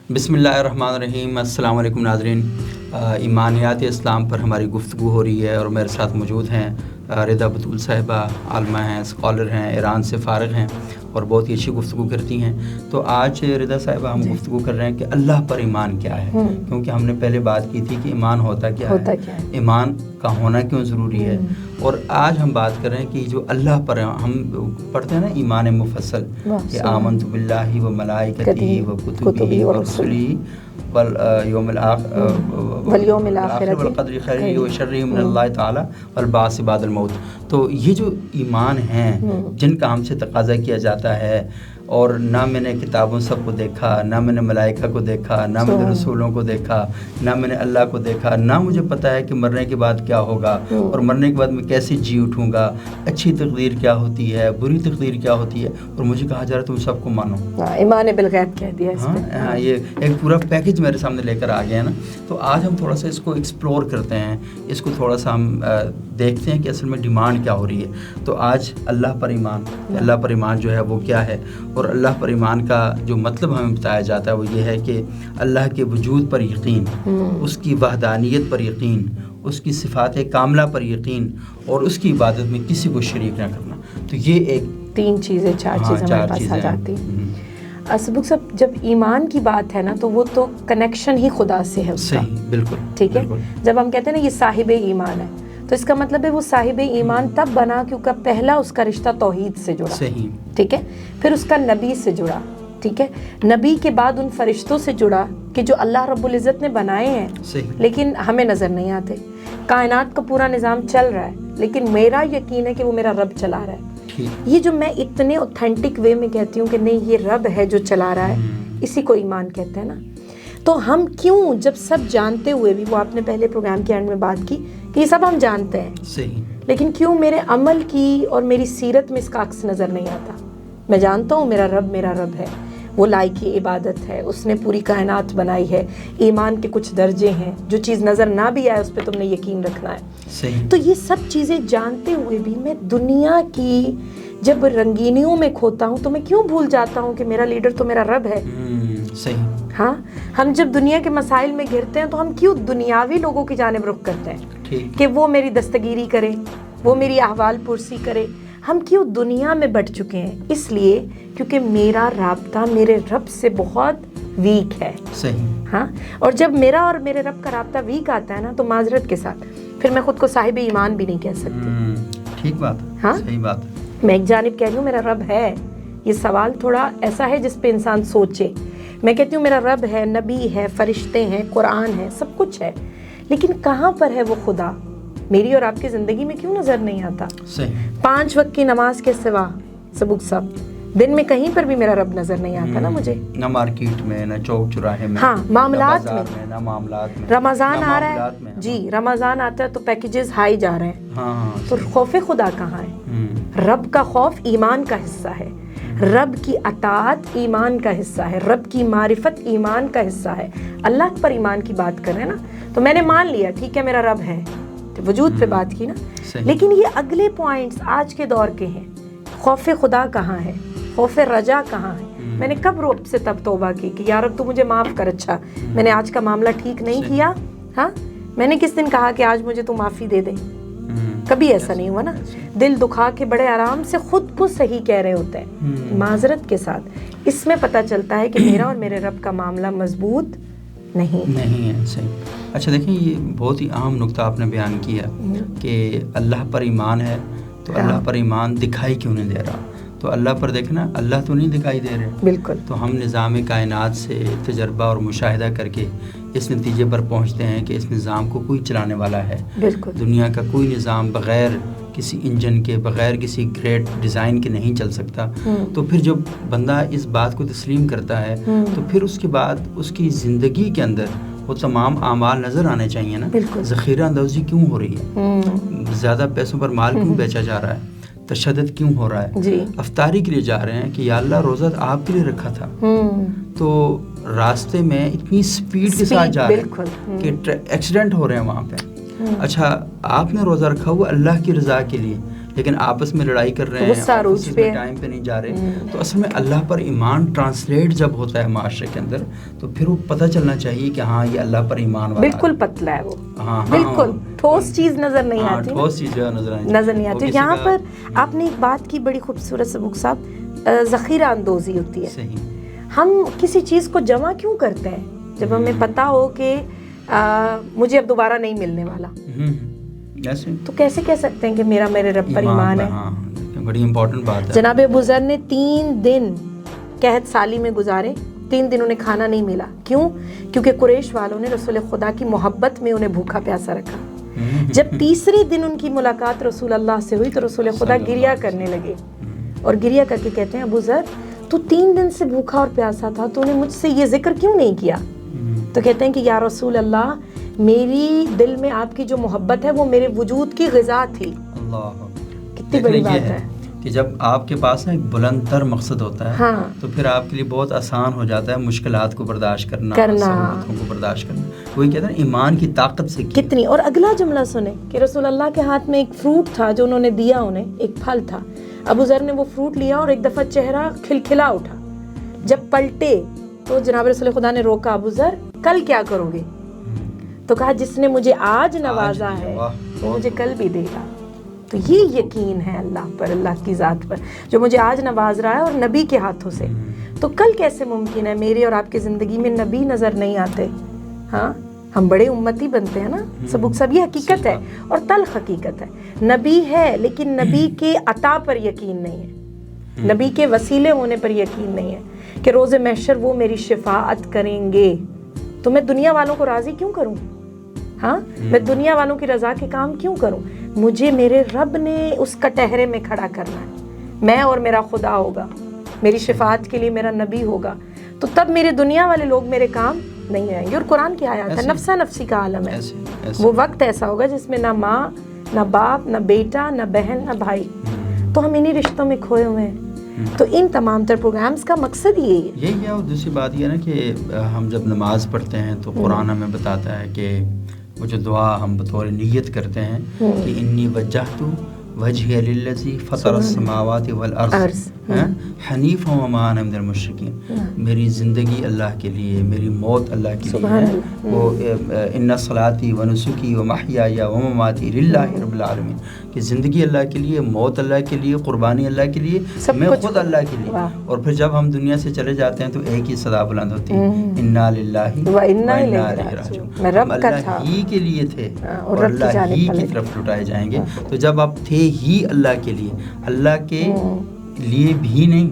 بسم اللہ الرحمن الرحیم۔ السلام علیکم ناظرین، ایمانیات اسلام پر ہماری گفتگو ہو رہی ہے اور میرے ساتھ موجود ہیں رضا بطول صاحبہ، عالمہ ہیں، اسکالر ہیں، ایران سے فارغ ہیں اور بہت ہی اچھی گفتگو کرتی ہیں۔ تو آج رضا صاحبہ ہم گفتگو کر رہے ہیں کہ اللہ پر ایمان کیا ہے، کیونکہ ہم نے پہلے بات کی تھی کہ ایمان ہوتا کیا ہے، ایمان کا ہونا کیوں ضروری ہے، اور آج ہم بات کر رہے ہیں کہ جو اللہ پر ہم پڑھتے ہیں نا ایمان مفصل، کہ آمنت باللہ و ملائکتہ و کتبہ و رسلہ والیوم الآخر والقدر خیرہ و شرہ من اللہ تعالی والبعث بعد الموت۔ تو یہ جو ایمان ہیں جن کا ہم سے تقاضا کیا جاتا ہے، اور نہ میں نے کتابوں سب کو دیکھا، نہ میں نے ملائکہ کو دیکھا، نہ میں نے رسولوں کو دیکھا، نہ میں نے اللہ کو دیکھا، نہ مجھے پتہ ہے کہ مرنے کے بعد کیا ہوگا اور مرنے کے بعد میں کیسے جی اٹھوں گا، اچھی تقدیر کیا ہوتی ہے، بری تقدیر کیا ہوتی ہے، اور مجھے کہا جا رہا ہے تم سب کو مانو۔ ایمان بالغیب کہہ دیا اس پہ۔ ہاں، یہ ایک پورا پیکج میرے سامنے لے کر آ گیا ہے نا۔ تو آج ہم تھوڑا سا اس کو ایکسپلور کرتے ہیں، اس کو تھوڑا سا ہم دیکھتے ہیں کہ اصل میں ڈیمانڈ کیا ہو رہی ہے۔ تو آج اللہ پر ایمان، اللہ پر ایمان جو ہے وہ کیا ہے، اور اللہ پر ایمان کا جو مطلب ہمیں بتایا جاتا ہے وہ یہ ہے کہ اللہ کے وجود پر یقین، اس کی وحدانیت پر یقین، اس کی صفات کاملہ پر یقین، اور اس کی عبادت میں کسی کو شریک نہ کرنا۔ تو یہ ایک تین چیزیں، چار چیزیں ہمارے پاس آ جاتی ہیں۔ سبق صاحب، جب ایمان کی بات ہے نا تو وہ تو کنیکشن ہی خدا سے ہے اس کا۔ صحیح، بالکل ٹھیک ہے۔ جب ہم کہتے ہیں نا یہ صاحب ایمان ہے، تو اس کا مطلب ہے وہ صاحب ایمان تب بنا کیونکہ پہلا اس کا رشتہ توحید سے جڑا، صحیح، ٹھیک ہے، پھر اس کا نبی سے جڑا، ٹھیک ہے، نبی کے بعد ان فرشتوں سے جڑا کہ جو اللہ رب العزت نے بنائے ہیں، صحیح، لیکن ہمیں نظر نہیں آتے۔ کائنات کا پورا نظام چل رہا ہے، لیکن میرا یقین ہے کہ وہ میرا رب چلا رہا ہے۔ یہ جو میں اتنے اوتھینٹک وے میں کہتی ہوں کہ نہیں یہ رب ہے جو چلا رہا ہے، اسی کو ایمان کہتے ہیں نا۔ تو ہم کیوں، جب سب جانتے ہوئے بھی، وہ آپ نے پہلے پروگرام کے اینڈ میں بات کی کہ یہ سب ہم جانتے ہیں، صحیح، لیکن کیوں میرے عمل کی اور میری سیرت میں اس کا عکس نظر نہیں آتا؟ میں جانتا ہوں میرا رب ہے، وہ لائق عبادت ہے، اس نے پوری کائنات بنائی ہے، ایمان کے کچھ درجے ہیں، جو چیز نظر نہ بھی آئے اس پہ تم نے یقین رکھنا ہے۔ صحیح۔ تو یہ سب چیزیں جانتے ہوئے بھی میں دنیا کی جب رنگینیوں میں کھوتا ہوں تو میں کیوں بھول جاتا ہوں کہ میرا لیڈر تو میرا رب ہے۔ صحیح۔ ہاں، ہم جب دنیا کے مسائل میں گھرتے ہیں تو ہم کیوں دنیاوی لوگوں کی جانب رخ کرتے ہیں کہ وہ میری دستگیری کرے، وہ میری احوال پرسی کرے۔ ہم کیوں دنیا میں بٹ چکے ہیں؟ اس لیے کیونکہ میرا رابطہ میرے رب سے بہت ویک ہے۔ صحیح۔ ہاں، اور جب میرا اور میرے رب کا رابطہ ویک آتا ہے نا تو معذرت کے ساتھ پھر میں خود کو صاحب ایمان بھی نہیں کہہ سکتی۔ ٹھیک بات، ہاں، صحیح بات۔ میں ایک جانب کہہ رہی ہوں میرا رب ہے، یہ سوال تھوڑا ایسا ہے جس پہ انسان سوچے۔ میں کہتی ہوں میرا رب ہے، نبی ہے، فرشتے ہیں، قرآن ہے، سب کچھ ہے، لیکن کہاں پر ہے وہ خدا؟ میری اور آپ کی زندگی میں کیوں نظر نہیں آتا؟ صحیح۔ 5 وقت کی نماز کے سوا سبق صاحب دن میں کہیں پر بھی میرا رب نظر نہیں آتا نا مجھے، نہ مارکیٹ میں، نہ چوک چوراہے میں، ہاں، معاملات میں، نہ معاملات میں۔ رمضان آ رہا ہے جی، رمضان آتا ہے تو پیکیجز ہائی جا رہے ہیں، ہاں، تو خوف خدا کہاں ہے؟ رب کا خوف ایمان کا حصہ ہے، رب کی اطاعت ایمان کا حصہ ہے، رب کی معرفت ایمان کا حصہ ہے۔ اللہ پر ایمان کی بات کر رہے ہیں نا، تو میں نے مان لیا ٹھیک ہے میرا رب ہے، وجود پہ بات کی نا، لیکن یہ اگلے پوائنٹس آج کے دور کے ہیں۔ خوف خدا کہاں ہے؟ خوف رجا کہاں ہے؟ میں نے کب رب سے تب توبہ کی کہ یا رب تو مجھے معاف کر، اچھا میں نے آج کا معاملہ ٹھیک نہیں کیا، ہاں میں نے کس دن کہا کہ آج مجھے تو معافی دے دے؟ کبھی ایسا نہیں ہوا نا۔ دل دکھا کے بڑے آرام سے خود کو صحیح کہہ رہے ہوتے ہیں معذرت کے ساتھ۔ اس میں پتہ چلتا ہے کہ میرا اور میرے رب کا معاملہ مضبوط نہیں ہے۔ صحیح۔ اچھا دیکھیں، یہ بہت ہی اہم نقطہ آپ نے بیان کیا کہ اللہ پر ایمان ہے، تو اللہ پر ایمان دکھائی کیوں نہیں دے رہا؟ تو اللہ پر دیکھنا، اللہ تو نہیں دکھائی دے رہے، بالکل۔ تو ہم نظام کائنات سے تجربہ اور مشاہدہ کر کے اس نتیجے پر پہنچتے ہیں کہ اس نظام کو کوئی چلانے والا ہے۔ بالکل۔ دنیا کا کوئی نظام بغیر کسی انجن کے، بغیر کسی گریٹ ڈیزائن کے نہیں چل سکتا۔ تو پھر جب بندہ اس بات کو تسلیم کرتا ہے تو پھر اس کے بعد اس کی زندگی کے اندر وہ تمام اعمال نظر آنے چاہیے نا۔ ذخیرہ اندوزی کیوں ہو رہی ہے؟ زیادہ پیسوں پر مال کیوں بیچا جا رہا ہے؟ تشدد کیوں ہو رہا ہے؟ افطاری کے لیے جا رہے ہیں کہ یا اللہ روزہ آپ کے لیے رکھا تھا، تو راستے میں اتنی سپیڈ کے ساتھ جا رہے ہیں کہ ایکسیڈنٹ ہو رہے ہیں وہاں پہ۔ اچھا، آپ نے روزہ رکھا ہوا اللہ کی رضا کے لیے، لیکن آپس میں لڑائی کر رہے ہیں, آپس میں ٹائم پہ نہیں جا رہے. تو اصل میں اللہ پر ایمان ٹرانسلیٹ جب ہوتا ہے معاشرے کے اندر تو پھر وہ پتہ چلنا چاہیے کہ ہاں یہ اللہ پر ایمان والا بالکل پتلا ہے وہ, بالکل ٹھوس چیز نظر نہیں آتی, ٹھوس چیز نظر نہیں آتی. یہاں پر آپ نے ایک بات کی بڑی خوبصورت سبق صاحب, ذخیرہ اندوزی ہوتی ہے. ہم کسی چیز کو جمع کیوں کرتے ہیں جب ہمیں پتہ ہو کہ مجھے اب دوبارہ نہیں ملنے والا, تو کیسے کہہ سکتے ہیں کہ میرے رب پر ایمان ہے. بڑی امپورٹنٹ بات ہے. جناب ابو ذر نے 3 دن قحط سالی میں گزارے, 3 دن انہیں کھانا نہیں ملا. کیوں؟ کیونکہ قریش والوں نے رسول خدا کی محبت میں انہیں بھوکا پیاسا رکھا. جب تیسرے دن ان کی ملاقات رسول اللہ سے ہوئی تو رسول خدا گریہ کرنے لگے, اور گریہ کر کے کہتے ہیں ابو ذر تو 3 دن سے بھوکا اور پیاسا تھا, تو انہیں مجھ سے یہ ذکر کیوں نہیں کیا؟ تو کہتے ہیں کہ یا رسول اللہ, میری دل میں آپ کی جو محبت ہے وہ میرے وجود کی غذا تھی. کتنی بڑی بات ہے کہ جب آپ کے پاس ایک بلند تر مقصد ہوتا ہے تو پھر آپ کے لیے بہت آسان ہو جاتا ہے مشکلات کو برداشت کرنا, سہولتوں کو برداشت کرنا. وہی کہتے ہیں ایمان کی طاقت سے کتنی. اور اگلا جملہ سنیں کہ رسول اللہ کے ہاتھ میں ایک فروٹ تھا جو انہوں نے دیا, انہیں ایک پھل تھا. ابو ذر نے وہ فروٹ لیا اور ایک دفعہ چہرہ کھلکھلا اٹھا. جب پلٹے تو جناب رسول خدا نے روکا, ابو ذر کل کیا کرو گے؟ تو کہا جس نے مجھے آج نوازا ہے وہ مجھے کل بھی دے گا. تو یہ یقین ہے اللہ پر, اللہ کی ذات پر, جو مجھے آج نواز رہا ہے اور نبی کے ہاتھوں سے. تو کل کیسے ممکن ہے؟ میرے اور آپ کی زندگی میں نبی نظر نہیں آتے. ہاں ہم بڑے امتی بنتے ہیں نا سبق صاحب, یہ حقیقت ہے اور تلخ حقیقت ہے. نبی ہے لیکن نبی کے عطا پر یقین نہیں ہے, نبی کے وسیلے ہونے پر یقین نہیں ہے کہ روز محشر وہ میری شفاعت کریں گے. تو میں دنیا والوں کو راضی کیوں کروں؟ ہاں میں دنیا والوں کی رضا کے کام کیوں کروں؟ مجھے میرے رب نے اس کٹہرے میں کھڑا کرنا ہے. میں اور میرا خدا ہوگا, میری شفاعت کے لیے میرا نبی ہوگا, تو تب میرے دنیا والے لوگ میرے کام نہیں آئیں گے. اور قرآن کی آیات ہے, نفسا نفسی کا عالم ہے. وہ وقت ایسا ہوگا جس میں نہ ماں, نہ باپ, نہ بیٹا, نہ بہن, نہ بھائی. تو ہم انہی رشتوں میں کھوئے ہوئے ہیں. تو ان تمام تر پروگرامز کا مقصد یہی ہے. اور دوسری بات یہ ہے نا کہ ہم جب نماز پڑھتے ہیں تو قرآن ہمیں بتاتا ہے کہ وہ جو دعا ہم بطور نیت کرتے ہیں کہ انی وجہت وجہی للذی فطر السماوات والارض حنیفا وما انا من المشرکین. میری زندگی اللہ کے لیے, میری موت اللہ کے لیے ہے. وہ ان صلاتی و نسکی و محیای و مماتی للہ رب العالمین, کہ زندگی اللہ کے لیے, موت اللہ کے لیے, قربانی اللہ کے لیے, میں خود اللہ کے لیے. اور پھر جب ہم دنیا سے چلے جاتے ہیں تو ایک ہی صدا بلند ہوتی ہے, انا للہ و انا الیہ راجعون. ہم اللہ ہی کے لیے تھے اور اللہ ہی کی طرف لوٹائے جائیں گے. تو جب آپ تھے ہی اللہ کے لیے, اللہ کے لیے بھی نہیں,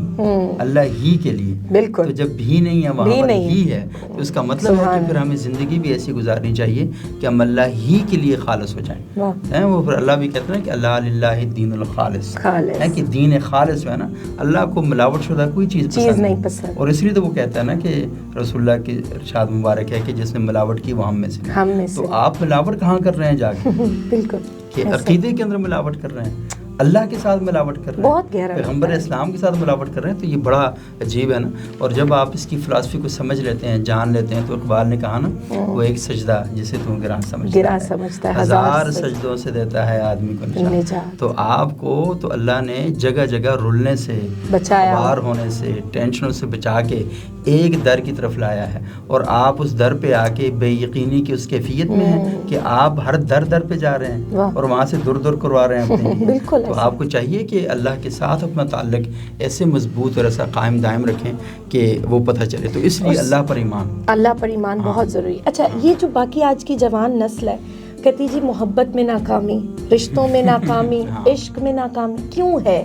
اللہ ہی کے لیے. بالکل. تو جب بھی نہیں ہے وہاں پر ہی ہے, تو اس کا مطلب ہے کہ پھر ہمیں زندگی بھی ایسی گزارنی چاہیے کہ ہم اللہ ہی کے لیے خالص ہو جائیں. وہ پھر اللہ بھی کہتے ہیں کہ اللہ للہ دین الخالص ہے, کہ دین خالص ہے نا, اللہ کو ملاوٹ شدہ کوئی چیز نہیں پسند. اور اس لیے تو وہ کہتا ہے نا کہ رسول اللہ کے ارشاد مبارک ہے کہ جس نے ملاوٹ کی وہ ہم میں سے. تو آپ ملاوٹ کہاں کر رہے ہیں جا کے؟ بالکل, کہ عقیدے کے اندر ملاوٹ کر رہے ہیں, اللہ کے ساتھ ملاوٹ کر رہے ہیں, بہت گہرا پیغمبر اسلام کے ساتھ ملاوٹ کر رہے ہیں. تو یہ بڑا عجیب ہے نا. اور جب آپ اس کی فلسفی کو سمجھ لیتے ہیں, جان لیتے ہیں, تو اقبال نے کہا نا وہ ایک سجدہ جسے تو گراں سمجھتا ہے, 1000 سجدوں سے دیتا ہے آدمی کو نجات. تو آپ کو تو اللہ نے جگہ جگہ رلنے سے, بار ہونے سے, ٹینشنوں سے بچا کے ایک در کی طرف لایا ہے. اور آپ اس در پہ آ کے بے یقینی کی اس کیفیت میں ہیں کہ آپ ہر در پہ جا رہے ہیں اور وہاں سے دور کروا رہے ہیں اپنے. بالکل. تو آپ کو چاہیے کہ اللہ کے ساتھ اپنا تعلق ایسے مضبوط اور ایسا قائم دائم رکھیں کہ وہ پتہ چلے. تو اس لیے اللہ پر ایمان بہت ضروری. اچھا, یہ جو باقی آج کی جوان نسل ہے کہتی جی محبت میں ناکامی, رشتوں میں ناکامی, عشق میں ناکامی, کیوں ہے؟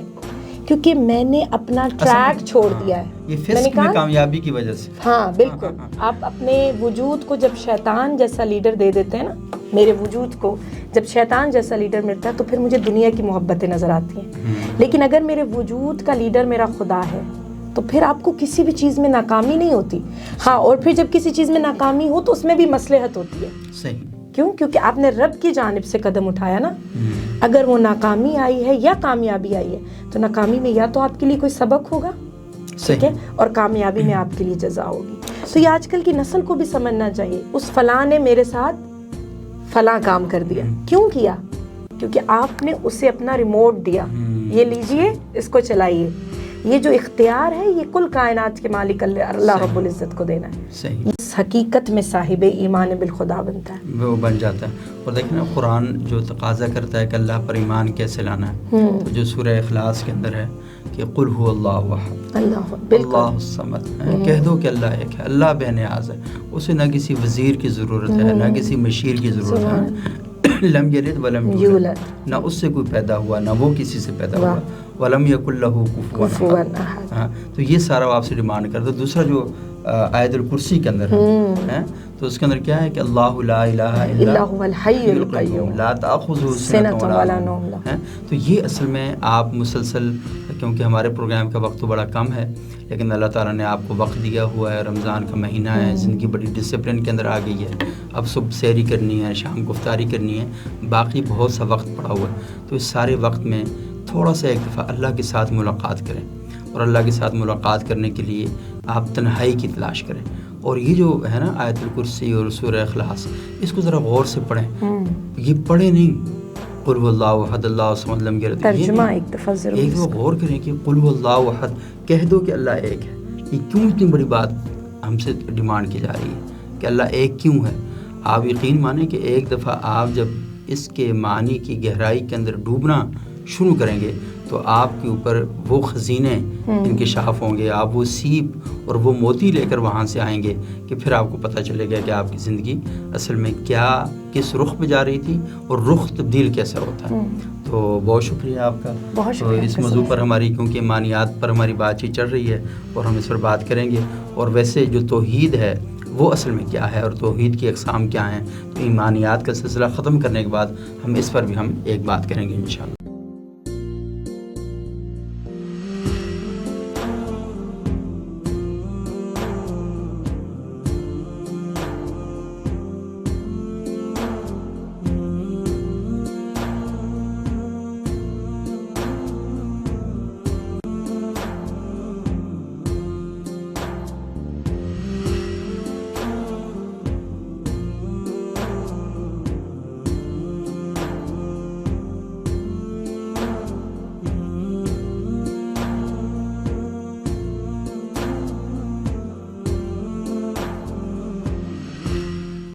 کیونکہ میں نے اپنا ٹریک چھوڑ دیا ہے. یہ فسق میں کامیابی کی وجہ سے. ہاں بالکل. آپ اپنے وجود کو جب شیطان جیسا لیڈر دے دیتے ہیں نا, میرے وجود کو جب شیطان جیسا لیڈر ملتا ہے تو پھر مجھے دنیا کی محبتیں نظر آتی ہیں. لیکن اگر میرے وجود کا لیڈر میرا خدا ہے تو پھر آپ کو کسی بھی چیز میں ناکامی نہیں ہوتی. ہاں, اور پھر جب کسی چیز میں ناکامی ہو تو اس میں بھی مصلحت ہوتی ہے. صحیح. کیوں؟ کیونکہ آپ نے رب کی جانب سے قدم اٹھایا نا. اگر وہ ناکامی آئی ہے یا کامیابی آئی ہے تو ناکامی میں یا تو آپ کے لیے کوئی سبق ہوگا, ٹھیک ہے, اور کامیابی میں آپ کے لیے جزا ہوگی. تو یہ آج کل کی نسل کو بھی سمجھنا چاہیے, اس فلاں نے میرے ساتھ فلاں کام کر دیا, کیوں کیا کیونکہ آپ نے اسے اپنا ریموٹ دیا، یہ لیجئے اس کو چلائیے. یہ جو اختیار ہے یہ کل کائنات کے مالک اللہ رب العزت کو دینا ہے. صحیح. اس حقیقت میں صاحب ایمان بالخدا بنتا ہے، وہ بن جاتا ہے. اور دیکھیں نا قرآن جو تقاضا کرتا ہے کہ اللہ پر ایمان کیسے لانا ہے، تو جو سورہ اخلاص کے اندر ہے کہ قل هو اللہ احد اللہ الصمد، کہہ دو کہ اللہ ایک ہے، اللہ بے نیاز ہے، اسے نہ کسی وزیر کی ضرورت ہے، نہ کسی مشیر کی ضرورت ہے، لم یلد ولم یولد، نہ اس سے کوئی پیدا ہوا نہ وہ کسی سے پیدا ہوا، ولم یکن لہ کفوا احد. تو یہ سارا وہ آپ سے ڈیمانڈ کرتا ہے. دوسرا جو آیت الکرسی کے اندر ہے تو اس کے اندر کیا ہے کہ اللہ لا الہ الا هو الحی القیوم لا تأخذہ سنۃ ولا نوم. تو یہ اصل میں آپ مسلسل، کیونکہ ہمارے پروگرام کا وقت تو بڑا کم ہے لیکن اللہ تعالیٰ نے آپ کو وقت دیا ہوا ہے، رمضان کا مہینہ ہے، زندگی بڑی ڈسپلن کے اندر آ گئی ہے، اب صبح سحری کرنی ہے، شام گفتاری کرنی ہے، باقی بہت سا وقت پڑا ہوا ہے. تو اس سارے وقت میں تھوڑا سا ایک دفعہ اللہ کے ساتھ ملاقات کریں، اور اللہ کے ساتھ ملاقات کرنے کے لیے آپ تنہائی کی تلاش کریں. اور یہ جو ہے نا آیت الکرسی اور سورہ اخلاص، اس کو ذرا غور سے پڑھیں. یہ پڑھیں نہیں قل هو اللہ احد اللہ الصمد لم یلد، ترجمہ ایک دفعہ ضرور ایک دفعہ غور کریں کہ قل هو اللہ احد، کہہ دو کہ اللہ ایک ہے. یہ کیوں اتنی بڑی بات ہم سے ڈیمانڈ کی جا رہی ہے کہ اللہ ایک کیوں ہے؟ آپ یقین مانیں کہ ایک دفعہ آپ جب اس کے معنی کی گہرائی کے اندر ڈوبنا شروع کریں گے تو آپ کے اوپر وہ خزینے انکشاف ہوں گے، آپ وہ سیپ اور وہ موتی لے کر وہاں سے آئیں گے کہ پھر آپ کو پتہ چلے گا کہ آپ کی زندگی اصل میں کیا کس رخ پہ جا رہی تھی اور رخ تبدیل کیسے ہوتا ہے. تو بہت شکریہ آپ کا. تو اس موضوع پر ہماری کیونکہ ایمانیات پر ہماری بات چیت چل رہی ہے اور ہم اس پر بات کریں گے. اور ویسے جو توحید ہے وہ اصل میں کیا ہے اور توحید کی اقسام کیا ہیں، تو ایمانیات کا سلسلہ ختم کرنے کے بعد ہم اس پر بھی ایک بات کریں گے انشاءاللہ.